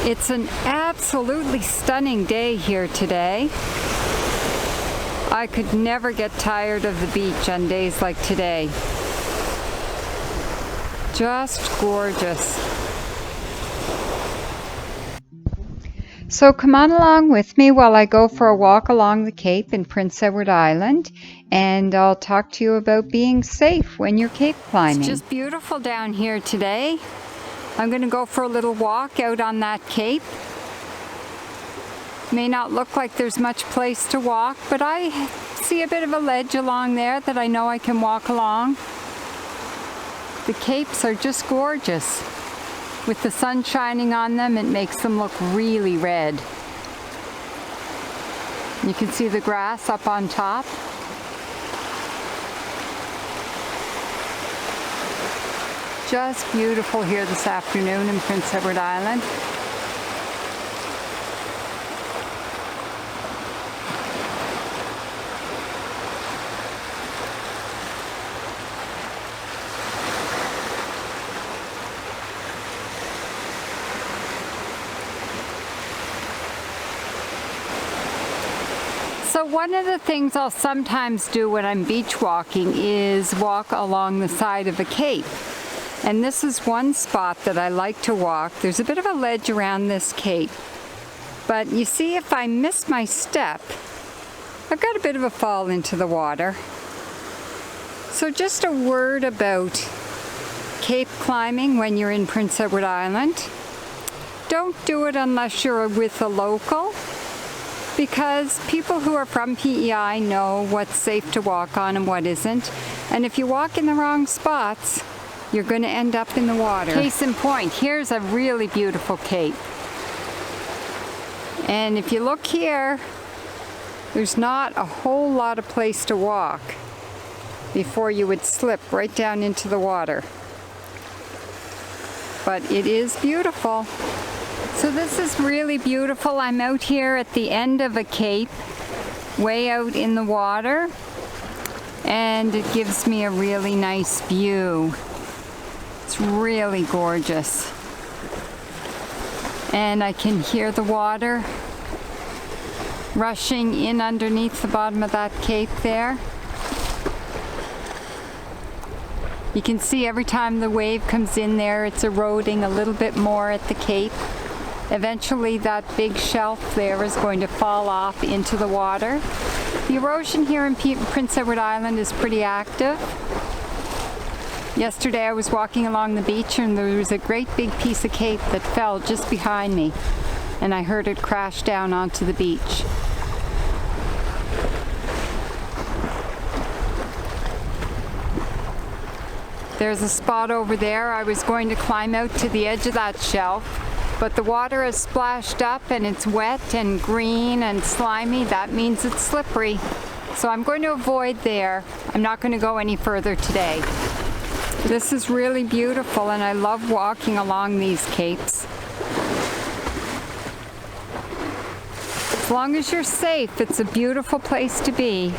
It's an absolutely stunning day here today. I could never get tired of the beach on days like today. Just gorgeous. So come on along with me while I go for a walk along the Cape in Prince Edward Island, and I'll talk to you about being safe when you're Cape climbing. It's just beautiful down here today. I'm going to go for a little walk out on that Cape. May not look like there's much place to walk, but I see a bit of a ledge along there that I know I can walk along. The Capes are just gorgeous. With the sun shining on them, it makes them look really red. You can see the grass up on top. Just beautiful here this afternoon in Prince Edward Island. So one of the things I'll sometimes do when I'm beach walking is walk along the side of a cape. And this is one spot that I like to walk. There's a bit of a ledge around this cape. But you see, if I miss my step, I've got a bit of a fall into the water. So just a word about cape climbing when you're in Prince Edward Island. Don't do it unless you're with a local, because people who are from PEI know what's safe to walk on and what isn't. And if you walk in the wrong spots, you're going to end up in the water. Case in point, here's a really beautiful cape. And if you look here, there's not a whole lot of place to walk before you would slip right down into the water. But it is beautiful. So this is really beautiful. I'm out here at the end of a cape, way out in the water, and it gives me a really nice view. It's really gorgeous. And I can hear the water rushing in underneath the bottom of that cape there. You can see every time the wave comes in there, it's eroding a little bit more at the cape. Eventually that big shelf there is going to fall off into the water. The erosion here in Prince Edward Island is pretty active. Yesterday I was walking along the beach and there was a great big piece of cape that fell just behind me, and I heard it crash down onto the beach. There's a spot over there. I was going to climb out to the edge of that shelf, but the water has splashed up and it's wet and green and slimy. That means it's slippery. So I'm going to avoid there. I'm not going to go any further today. This is really beautiful, and I love walking along these capes. As long as you're safe, it's a beautiful place to be.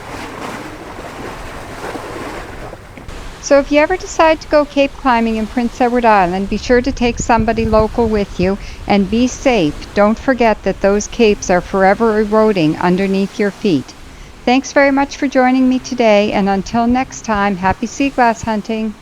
So if you ever decide to go cape climbing in Prince Edward Island, be sure to take somebody local with you and be safe. Don't forget that those capes are forever eroding underneath your feet. Thanks very much for joining me today, and until next time, happy sea glass hunting.